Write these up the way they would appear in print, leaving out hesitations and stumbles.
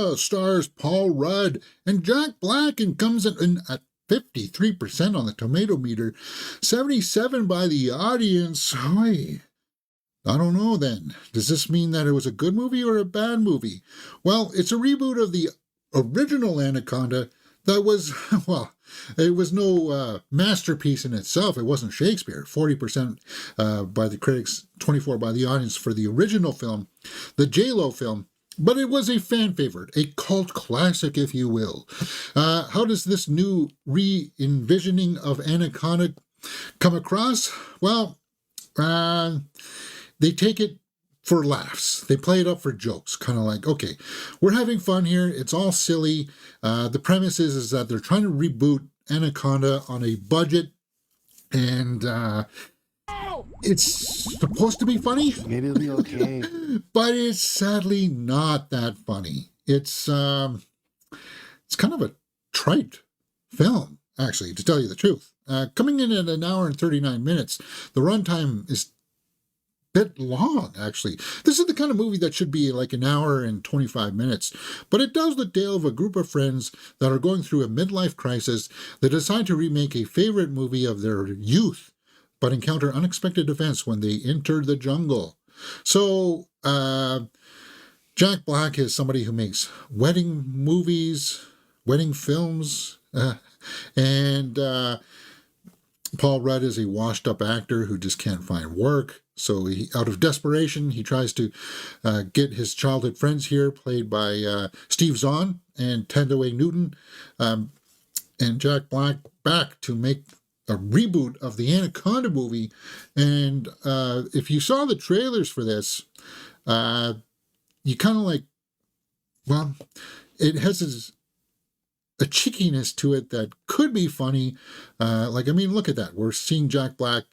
Anaconda stars Paul Rudd and Jack Black and comes in at 53% on the tomato meter, 77 by the audience. Oy. I don't know then. Does this mean that it was a good movie or a bad movie? Well, it's a reboot of the original Anaconda that was, well, it was no masterpiece in itself. It wasn't Shakespeare. 40% by the critics, 24% by the audience for the original film, the J-Lo film. But it was a fan favorite, a cult classic, if you will. How does this new re-envisioning of Anaconda come across? Well, they take it for laughs. They play it up for jokes, kind of like, okay, we're having fun here. It's all silly. The premise is that they're trying to reboot Anaconda on a budget, and it's supposed to be funny. Maybe it'll be okay. But it's sadly not that funny. It's kind of a trite film, actually, to tell you the truth. Coming in at an hour and 39 minutes, the runtime is bit long, actually. This is the kind of movie that should be like an hour and 25 minutes, but it tells the tale of a group of friends that are going through a midlife crisis. They decide to remake a favorite movie of their youth, but encounter unexpected events when they enter the jungle. So, Jack Black is somebody who makes wedding movies, wedding films, and Paul Rudd is a washed-up actor who just can't find work. So out of desperation, he tries to get his childhood friends here, played by Steve Zahn and Tendaway Newton, and Jack Black, back to make a reboot of the Anaconda movie. And if you saw the trailers for this, you kind of like, well, it has a cheekiness to it that could be funny. Look at that. We're seeing Jack Black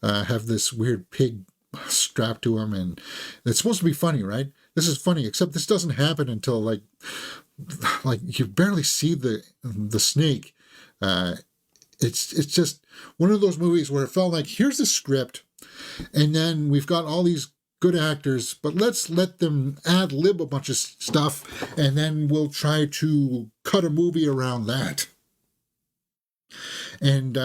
have this weird pig strapped to him, and it's supposed to be funny, right? This is funny, except this doesn't happen until like you barely see the snake. It's just one of those movies where it felt like, here's the script, and then we've got all these good actors, but let's let them ad-lib a bunch of stuff, and then we'll try to cut a movie around that. And,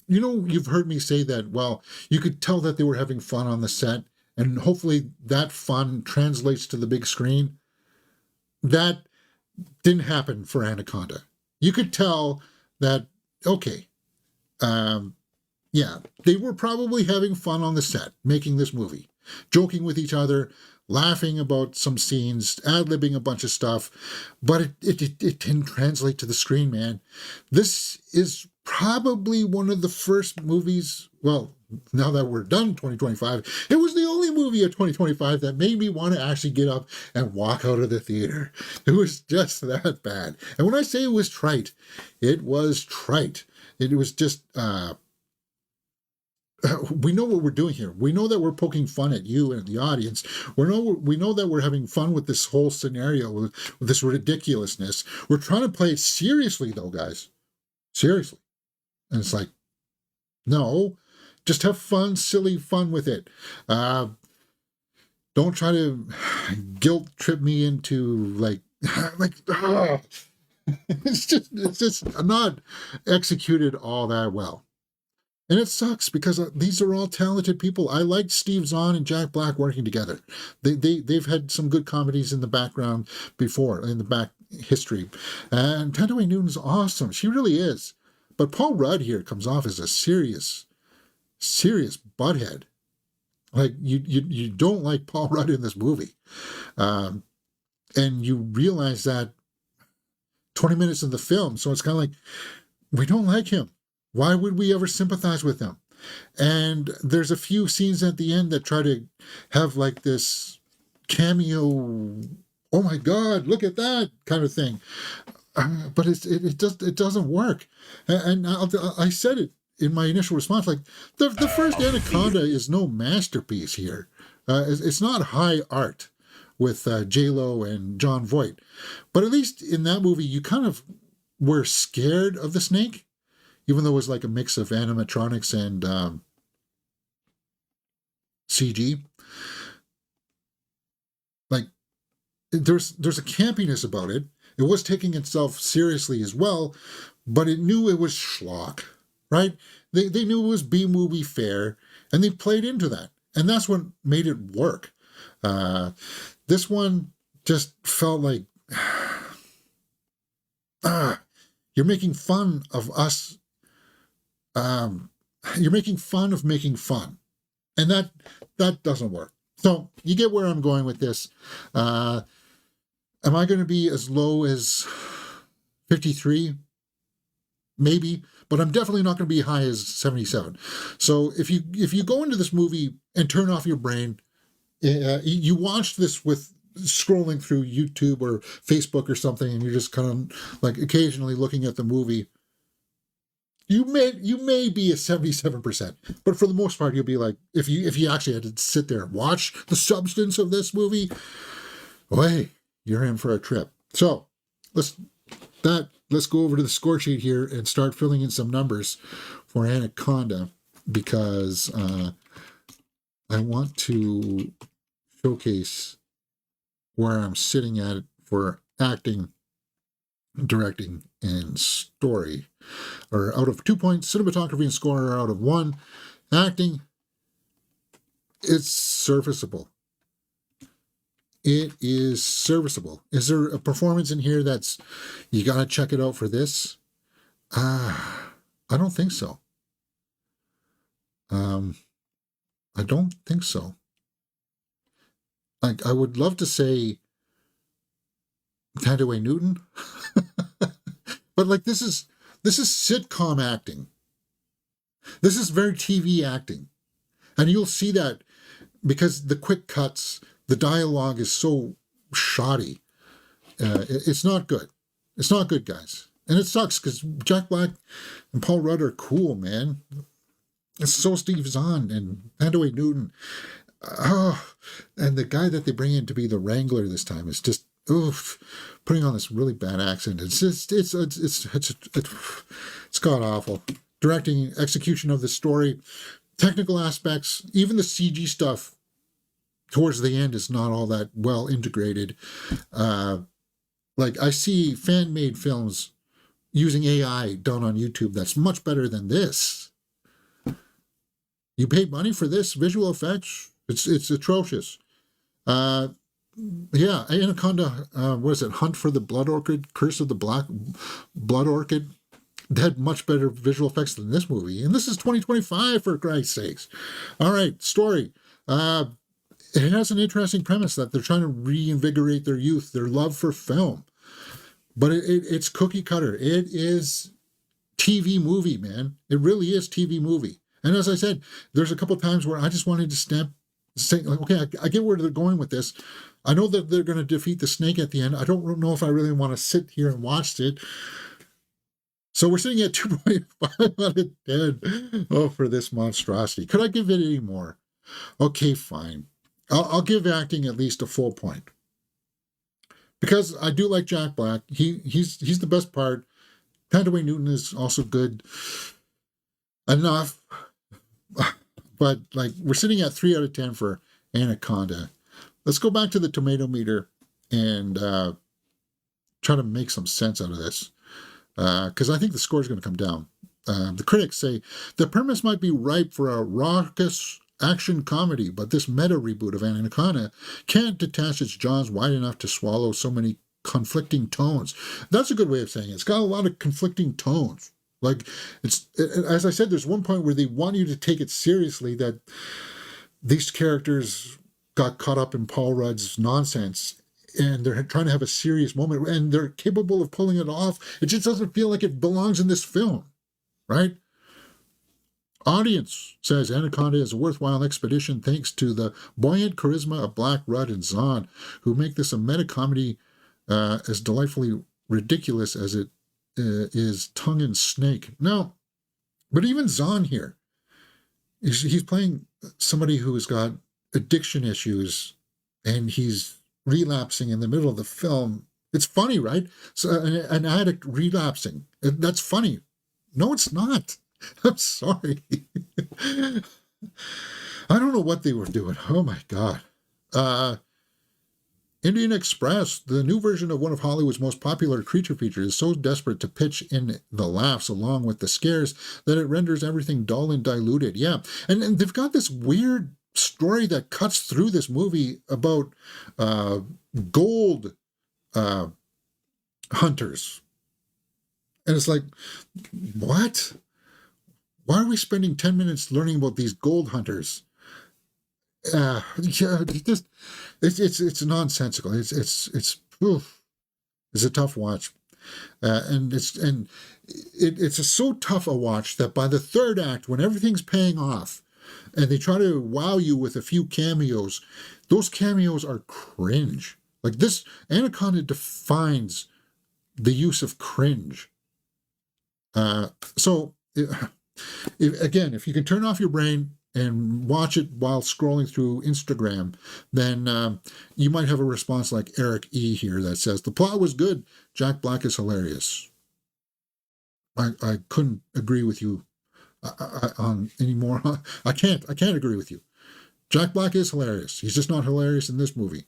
you've heard me say that, well, you could tell that they were having fun on the set, and hopefully that fun translates to the big screen. That didn't happen for Anaconda. You could tell that, okay, yeah, they were probably having fun on the set, making this movie, joking with each other, laughing about some scenes, ad-libbing a bunch of stuff, but it didn't translate to the screen, man. This is probably one of the first movies, well, now that we're done 2025, it was the only movie of 2025 that made me want to actually get up and walk out of the theater. It was just that bad. And when I say it was trite, it was trite. It was just, we know what we're doing here. We know that we're poking fun at you and the audience. We know that we're having fun with this whole scenario, with this ridiculousness. We're trying to play it seriously, though, guys. Seriously. And it's like, no, just have fun, silly fun with it. Don't try to guilt trip me into it's just not executed all that well. And it sucks because these are all talented people. I liked Steve Zahn and Jack Black working together. They've had some good comedies in the background before, in the back history. And Tendaway Newton's awesome. She really is. But Paul Rudd here comes off as a serious butthead. Like, you don't like Paul Rudd in this movie. And you realize that 20 minutes in the film. So it's kind of like, we don't like him. Why would we ever sympathize with him? And there's a few scenes at the end that try to have like this cameo, oh my God, look at that kind of thing. But it doesn't work. And I said it in my initial response, like the first Anaconda is no masterpiece here. It's not high art with J-Lo and Jon Voight. But at least in that movie, you kind of were scared of the snake. Even though it was like a mix of animatronics and CG. Like, there's a campiness about it. It was taking itself seriously as well, but it knew it was schlock, right? They knew it was B-movie fare, and they played into that. And that's what made it work. Uh, this one just felt like, you're making fun of us. You're making fun of making fun. And that doesn't work. So you get where I'm going with this. Am I going to be as low as 53? Maybe, but I'm definitely not going to be high as 77. So if you go into this movie and turn off your brain, you watch this with scrolling through YouTube or Facebook or something, and you're just kind of like occasionally looking at the movie, you may be a 77%, but for the most part, you'll be like, if you actually had to sit there and watch the substance of this movie, hey, you're in for a trip. So let's go over to the score sheet here and start filling in some numbers for Anaconda, because I want to showcase where I'm sitting at for acting, directing, and story. Or out of 2 points, cinematography and score are out of 1. Acting, it's serviceable. It is serviceable. Is there a performance in here that's, you gotta check it out for this? I don't think so. I don't think so. Like, I would love to say Thandaway Newton, but like this is sitcom acting. This is very TV acting, and you'll see that because the quick cuts, the dialogue is so shoddy. It's not good. It's not good, guys, and it sucks because Jack Black and Paul Rudd are cool, man. It's so Steve Zahn and Thandaway Newton. And the guy that they bring in to be the Wrangler this time is just putting on this really bad accent. It's god awful. Directing, execution of the story, technical aspects, even the CG stuff towards the end is not all that well integrated. Like I see fan-made films using AI done on YouTube that's much better than this. You paid money for this visual effects? It's atrocious. Yeah, Anaconda, what is it? Hunt for the Blood Orchid, Curse of the Black Blood Orchid. They had much better visual effects than this movie. And this is 2025, for Christ's sakes. All right, story. It has an interesting premise that they're trying to reinvigorate their youth, their love for film. But it's cookie cutter. It is TV movie, man. It really is TV movie. And as I said, there's a couple times where I just wanted to say, like, okay, I get where they're going with this. I know that they're going to defeat the snake at the end. I don't know if I really want to sit here and watch it. So we're sitting at 2.5 out of 10. Oh, for this monstrosity. Could I give it any more? Okay, fine. I'll give acting at least a full point. Because I do like Jack Black. He's the best part. Thandaway Newton is also good enough. But like we're sitting at 3 out of 10 for Anaconda. Let's go back to the tomato meter and try to make some sense out of this. Because I think the score is going to come down. The critics say the premise might be ripe for a raucous action comedy, but this meta reboot of Anaconda can't detach its jaws wide enough to swallow so many conflicting tones. That's a good way of saying it. It's got a lot of conflicting tones. Like, as I said, there's one point where they want you to take it seriously that these characters got caught up in Paul Rudd's nonsense and they're trying to have a serious moment and they're capable of pulling it off. It just doesn't feel like it belongs in this film, right? Audience says Anaconda is a worthwhile expedition thanks to the buoyant charisma of Black, Rudd, and Zahn, who make this a meta-comedy as delightfully ridiculous as it is tongue and snake. No, but even Zahn here, he's playing somebody who has got addiction issues and he's relapsing in the middle of the film. It's funny, right? So an addict relapsing. That's funny. No, it's not. I'm sorry. I don't know what they were doing. Oh my God. Indian Express, the new version of one of Hollywood's most popular creature features, is so desperate to pitch in the laughs along with the scares that it renders everything dull and diluted. Yeah, and they've got this weird story that cuts through this movie about gold uh, hunters. And it's like, what? Why are we spending 10 minutes learning about these gold hunters? Yeah, it's nonsensical. It's a tough watch, and it's so tough a watch that by the third act, when everything's paying off, and they try to wow you with a few cameos, those cameos are cringe. Like this, Anaconda defines the use of cringe. So, if you can turn off your brain and watch it while scrolling through Instagram, then you might have a response like Eric E. here that says, the plot was good. Jack Black is hilarious. I couldn't agree with you on any more. I can't agree with you. Jack Black is hilarious. He's just not hilarious in this movie.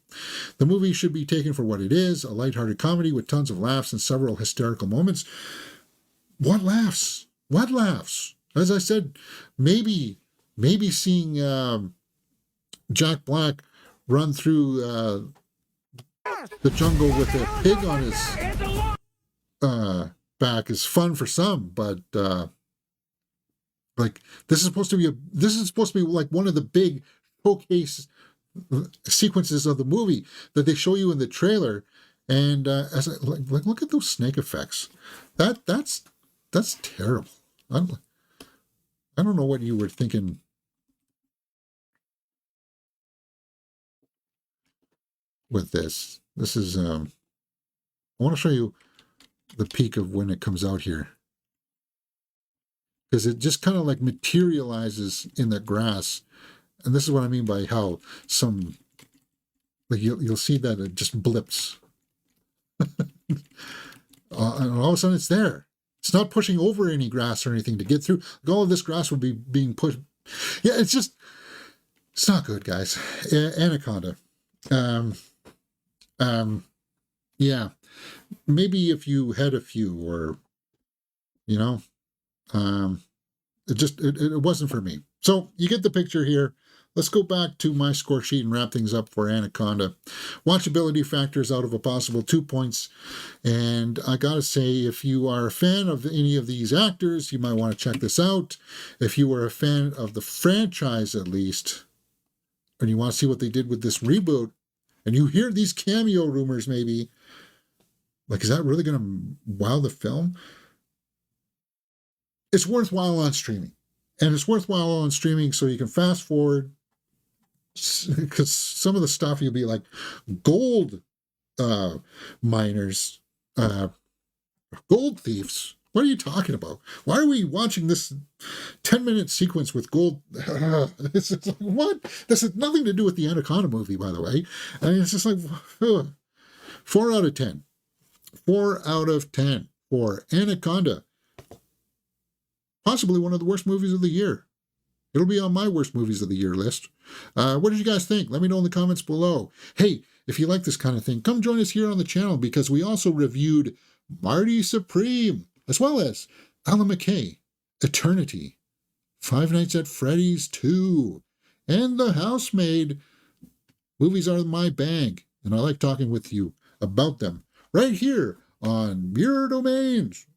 The movie should be taken for what it is, a lighthearted comedy with tons of laughs and several hysterical moments. What laughs? What laughs? As I said, maybe seeing Jack Black run through the jungle with a pig on his back is fun for some, but like this is supposed to be like one of the big showcase sequences of the movie that they show you in the trailer, and look at those snake effects. That's terrible. I don't know what you were thinking. With this is I want to show you the peak of when it comes out here, because it just kind of like materializes in the grass, and this is what I mean by how some, like you'll see that it just blips and all of a sudden it's there. It's not pushing over any grass or anything to get through. Like all of this grass would be being pushed. Yeah, it's not good, guys. Anaconda. Yeah, maybe if you had a few, or it wasn't for me. So you get the picture here. Let's go back to my score sheet and wrap things up for Anaconda. Watchability factors out of a possible 2 points. And I gotta say, if you are a fan of any of these actors, you might want to check this out. If you are a fan of the franchise, at least, and you want to see what they did with this reboot, and you hear these cameo rumors, maybe, like, is that really going to wow the film? It's worthwhile on streaming. And it's worthwhile on streaming so you can fast forward, because some of the stuff you'll be like, gold miners, gold thieves. What are you talking about? Why are we watching this 10-minute sequence with gold? It's like, what? This has nothing to do with the Anaconda movie, by the way. I mean, it's just like 4 out of 10. 4 out of 10 for Anaconda. Possibly one of the worst movies of the year. It'll be on my worst movies of the year list. What did you guys think? Let me know in the comments below. Hey, if you like this kind of thing, come join us here on the channel, because we also reviewed Marty Supreme, as well as Alan McKay, Eternity, Five Nights at Freddy's 2, and The Housemaid. Movies are my bag, and I like talking with you about them right here on Mirror Domains.